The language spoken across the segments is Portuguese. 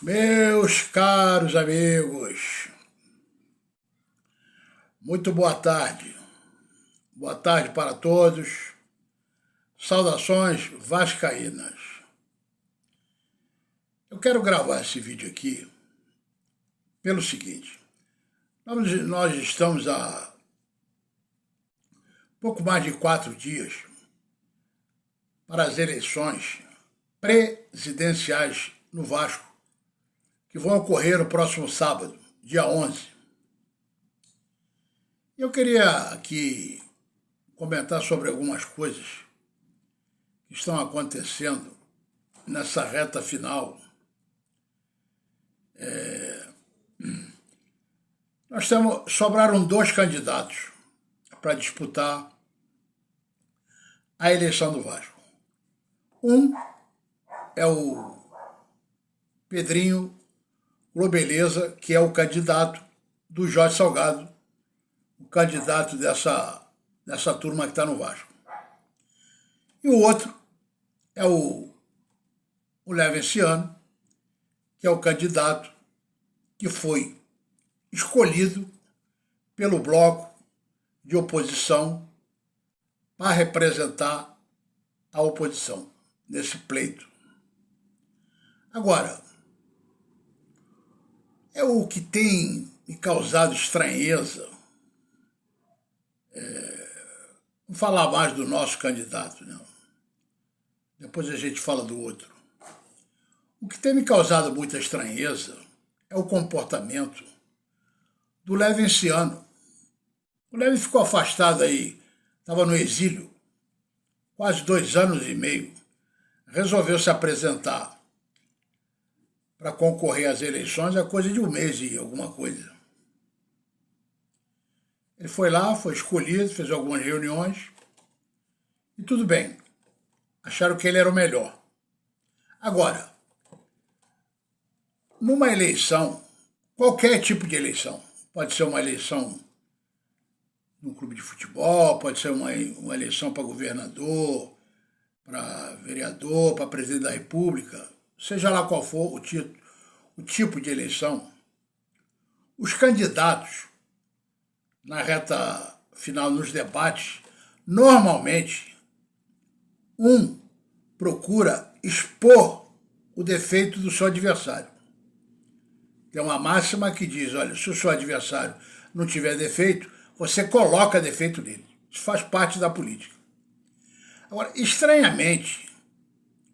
Meus caros amigos, muito boa tarde. Boa tarde para todos. Saudações vascaínas. Eu quero gravar esse vídeo aqui pelo seguinte. Nós estamos há pouco mais de 4 dias para as eleições presidenciais no Vasco, que vão ocorrer no próximo sábado, dia 11. Eu queria aqui comentar sobre algumas coisas que estão acontecendo nessa reta final. Sobraram 2 candidatos para disputar a eleição do Vasco. Um é o Pedrinho Globeleza, que é o candidato do Jorge Salgado, o candidato dessa turma que está no Vasco. E o outro é o Levenciano, que é o candidato que foi escolhido pelo bloco de oposição para representar a oposição nesse pleito. Agora, é o que tem me causado estranheza. Vamos falar mais do nosso candidato, né? Depois a gente fala do outro. O que tem me causado muita estranheza é o comportamento do Levenciano. O Leve ficou afastado aí, estava no exílio, quase 2 anos e meio. Resolveu se apresentar para concorrer às eleições, é coisa de 1 mês e alguma coisa. Ele foi lá, foi escolhido, fez algumas reuniões e tudo bem. Acharam que ele era o melhor. Agora, numa eleição, qualquer tipo de eleição, pode ser uma eleição num clube de futebol, pode ser uma eleição para governador, para vereador, para presidente da República, seja lá qual for o tipo de eleição, os candidatos, na reta final, nos debates, normalmente, procura expor o defeito do seu adversário. Tem uma máxima que diz, olha, se o seu adversário não tiver defeito, você coloca defeito nele. Isso faz parte da política. Agora, estranhamente,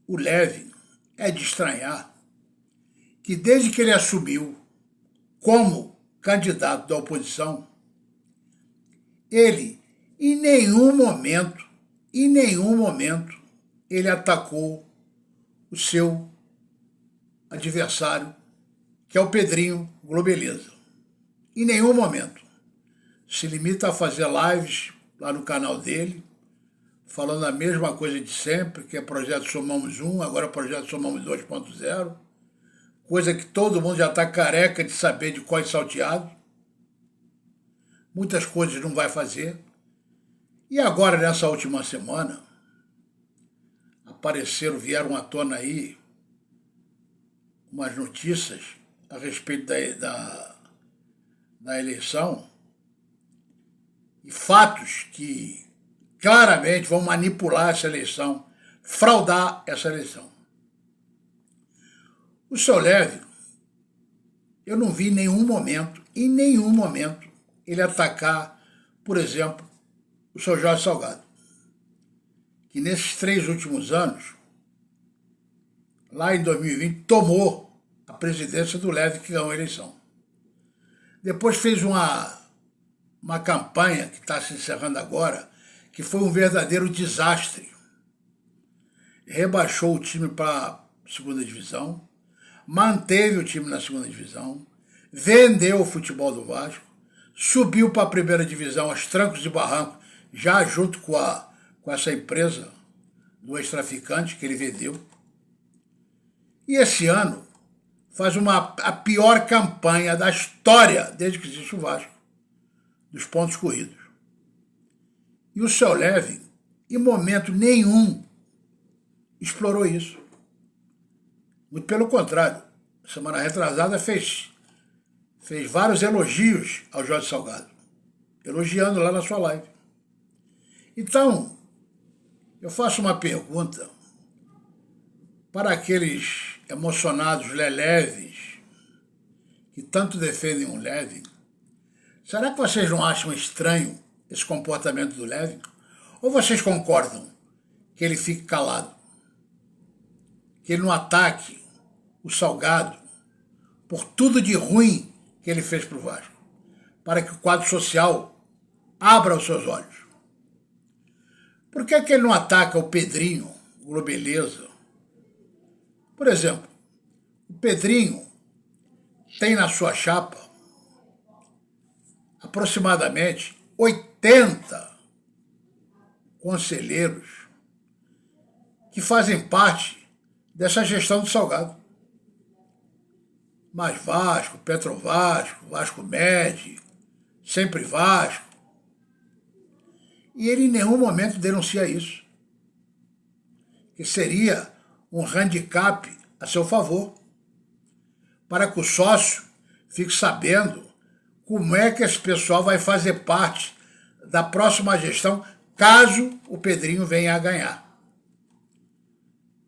o Leve é de estranhar que desde que ele assumiu como candidato da oposição, ele, em nenhum momento, ele atacou o seu adversário, que é o Pedrinho Globeleza. Em nenhum momento. Se limita a fazer lives lá no canal dele, falando a mesma coisa de sempre, que é Projeto Somamos 1, agora Projeto Somamos 2.0, coisa que todo mundo já está careca de saber de qual é salteado. Muitas coisas não vai fazer. E agora, nessa última semana, vieram à tona aí umas notícias a respeito da eleição e fatos que claramente vão manipular essa eleição, fraudar essa eleição. O seu Leve, eu não vi em nenhum momento, ele atacar, por exemplo, o seu Jorge Salgado, que nesses 3 últimos anos, lá em 2020, tomou a presidência do Leve, que ganhou a eleição. Depois fez uma campanha que está se encerrando agora, que foi um verdadeiro desastre. Rebaixou o time para a 2ª divisão, manteve o time na 2ª divisão, vendeu o futebol do Vasco, subiu para a 1ª divisão aos trancos e barrancos, já junto com essa empresa do ex-traficante que ele vendeu. E esse ano faz a pior campanha da história, desde que existe o Vasco, dos pontos corridos. E o seu Leve, em momento nenhum, explorou isso. Muito pelo contrário, semana retrasada, fez vários elogios ao Jorge Salgado, elogiando lá na sua live. Então, eu faço uma pergunta para aqueles emocionados leves que tanto defendem o Levin. Será que vocês não acham estranho esse comportamento do Levin? Ou vocês concordam que ele fique calado? Que ele não ataque o Salgado por tudo de ruim que ele fez para o Vasco, para que o quadro social abra os seus olhos? Por que ele não ataca o Pedrinho, o Globeleza? Por exemplo, o Pedrinho tem na sua chapa aproximadamente 80 conselheiros que fazem parte dessa gestão do Salgado. Mais Vasco, Petrovasco, Vasco Med, Sempre Vasco. E ele em nenhum momento denuncia isso, que seria um handicap a seu favor, para que o sócio fique sabendo como é que esse pessoal vai fazer parte da próxima gestão, caso o Pedrinho venha a ganhar.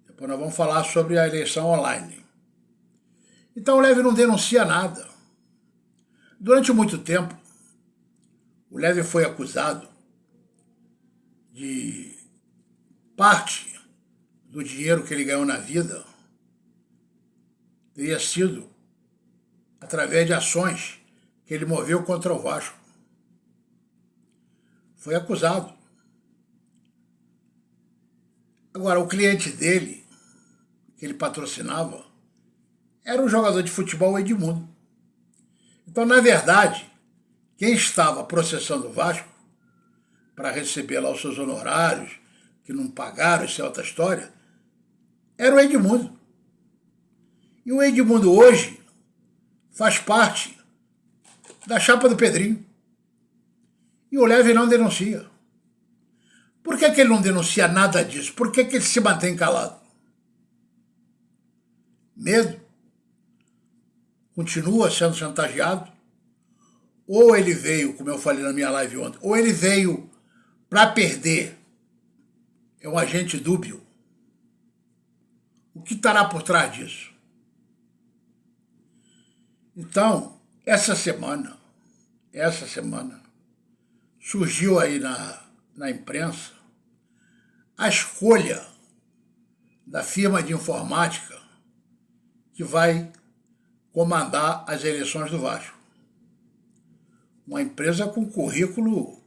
Depois nós vamos falar sobre a eleição online. Então o Levin não denuncia nada. Durante muito tempo, o Levin foi acusado de parte do dinheiro que ele ganhou na vida teria sido através de ações que ele moveu contra o Vasco. Foi acusado. Agora, o cliente dele, que ele patrocinava, era um jogador de futebol, o Edmundo. Então, na verdade, quem estava processando o Vasco para receber lá os seus honorários, que não pagaram, isso é outra história, era o Edmundo. E o Edmundo hoje faz parte da chapa do Pedrinho. E o Levin não denuncia. Por que ele não denuncia nada disso? Por que ele se mantém calado? Medo? Continua sendo chantageado? Ou ele veio, como eu falei na minha live ontem, ou ele veio para perder? É um agente dúbio. O que estará por trás disso? Então, essa semana, surgiu aí na imprensa a escolha da firma de informática que vai comandar as eleições do Vasco. Uma empresa com currículo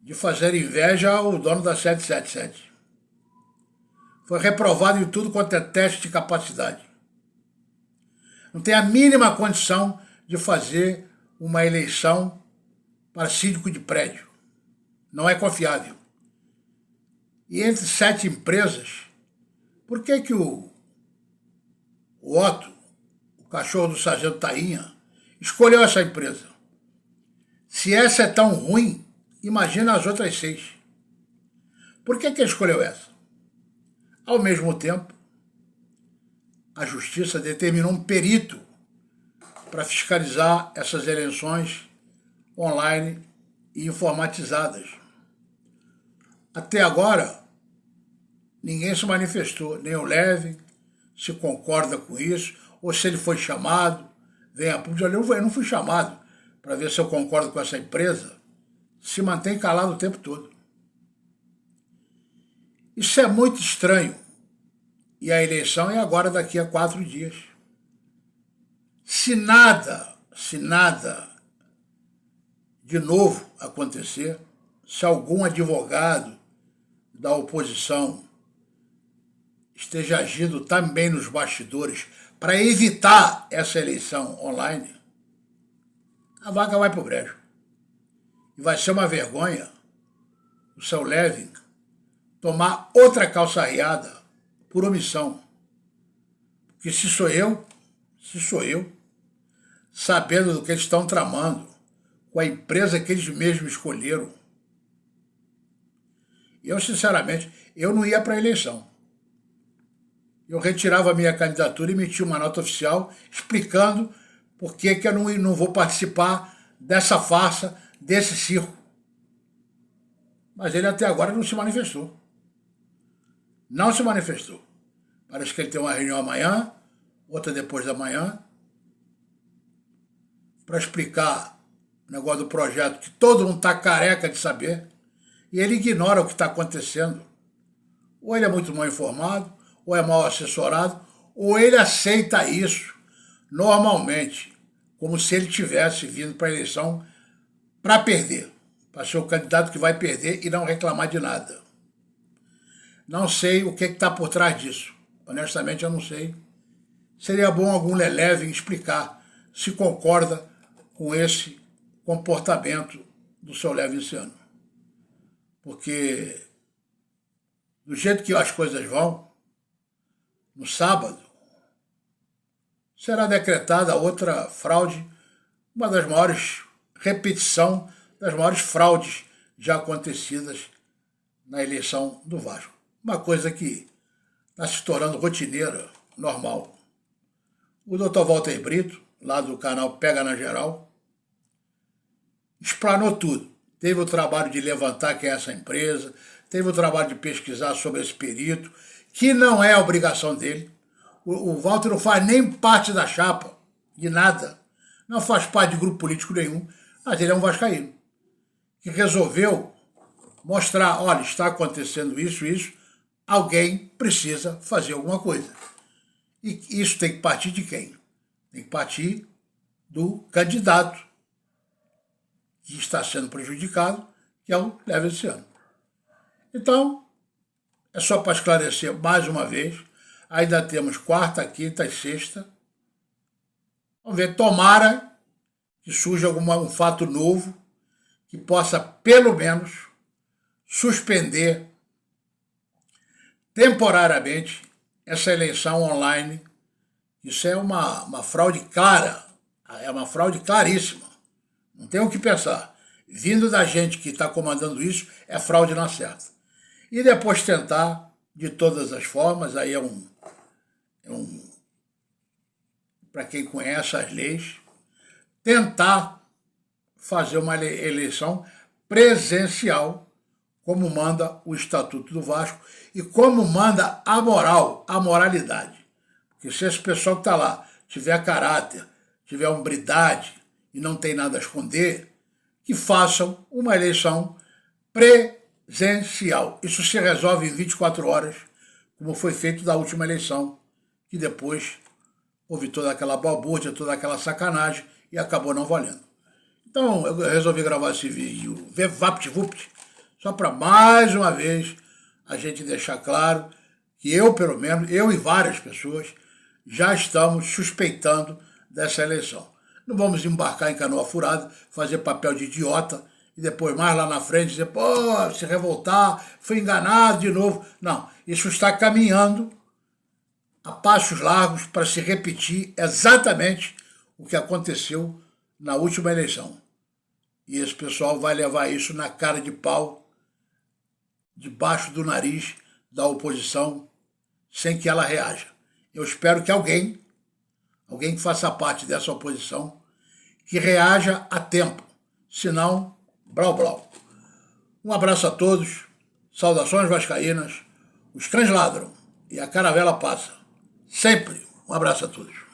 de fazer inveja ao dono da 777. Foi reprovado em tudo quanto é teste de capacidade. Não tem a mínima condição de fazer uma eleição para síndico de prédio. Não é confiável. E entre 7 empresas, por que o Otto, o cachorro do sargento Tainha, escolheu essa empresa? Se essa é tão ruim, imagina as outras 6. Por que ele escolheu essa? Ao mesmo tempo, a Justiça determinou um perito para fiscalizar essas eleições online e informatizadas. Até agora, ninguém se manifestou, nem o Levin se concorda com isso, ou se ele foi chamado, vem a público, eu não fui chamado para ver se eu concordo com essa empresa, se mantém calado o tempo todo. Isso é muito estranho. E a eleição é agora, daqui a 4 dias. Se nada de novo acontecer, se algum advogado da oposição esteja agindo também nos bastidores para evitar essa eleição online, a vaca vai para o brejo. E vai ser uma vergonha o seu Levin tomar outra calçarreada por omissão. Porque se sou eu, sabendo do que eles estão tramando com a empresa que eles mesmos escolheram, eu, sinceramente, eu não ia para a eleição. eu retirava a minha candidatura e emitia uma nota oficial explicando por que eu não vou participar dessa farsa, desse circo. Mas ele até agora não se manifestou. Não se manifestou. Parece que ele tem uma reunião amanhã, outra depois da manhã, para explicar o negócio do projeto que todo mundo está careca de saber, e ele ignora o que está acontecendo. Ou ele é muito mal informado, ou é mal assessorado, ou ele aceita isso normalmente, como se ele tivesse vindo para a eleição para perder, para ser o candidato que vai perder e não reclamar de nada. Não sei o que está por trás disso. Honestamente, eu não sei. Seria bom algum lelé vir explicar se concorda com esse comportamento do seu Levinciano. Porque, do jeito que as coisas vão, no sábado, será decretada outra fraude, uma das maiores repetição das maiores fraudes já acontecidas na eleição do Vasco. Uma coisa que está se tornando rotineira, normal. O Dr. Walter Brito, lá do canal Pega na Geral, explanou tudo. Teve o trabalho de levantar quem é essa empresa, teve o trabalho de pesquisar sobre esse perito, que não é a obrigação dele. O Walter não faz nem parte da chapa, de nada. Não faz parte de grupo político nenhum, mas ele é um vascaíno, que resolveu mostrar, olha, está acontecendo isso, alguém precisa fazer alguma coisa. E isso tem que partir de quem? Tem que partir do candidato que está sendo prejudicado, que é o Levinciano. Então, é só para esclarecer mais uma vez, ainda temos quarta, quinta e sexta. Vamos ver, tomara que surja um fato novo que possa, pelo menos, suspender temporariamente essa eleição online. Isso é uma fraude clara, é uma fraude claríssima. Não tem o que pensar. Vindo da gente que está comandando isso, é fraude na certa. E depois tentar, de todas as formas, aí para quem conhece as leis, tentar fazer uma eleição presencial, como manda o Estatuto do Vasco e como manda a moral, a moralidade. Porque se esse pessoal que está lá tiver caráter, tiver hombridade e não tem nada a esconder, que façam uma eleição presencial. Isso se resolve em 24 horas, como foi feito da última eleição, que depois houve toda aquela balbúrdia, toda aquela sacanagem e acabou não valendo. Então, eu resolvi gravar esse vídeo VaptVupt, só para mais uma vez a gente deixar claro que eu, pelo menos, eu e várias pessoas, já estamos suspeitando dessa eleição. Não vamos embarcar em canoa furada, fazer papel de idiota e depois mais lá na frente dizer, pô, se revoltar, fui enganado de novo. Não, isso está caminhando a passos largos para se repetir exatamente o que aconteceu na última eleição. E esse pessoal vai levar isso na cara de pau, debaixo do nariz da oposição, sem que ela reaja. Eu espero que alguém que faça parte dessa oposição, que reaja a tempo. Senão, blau blau. Um abraço a todos, saudações vascaínas, os cães ladram e a caravela passa. Sempre um abraço a todos.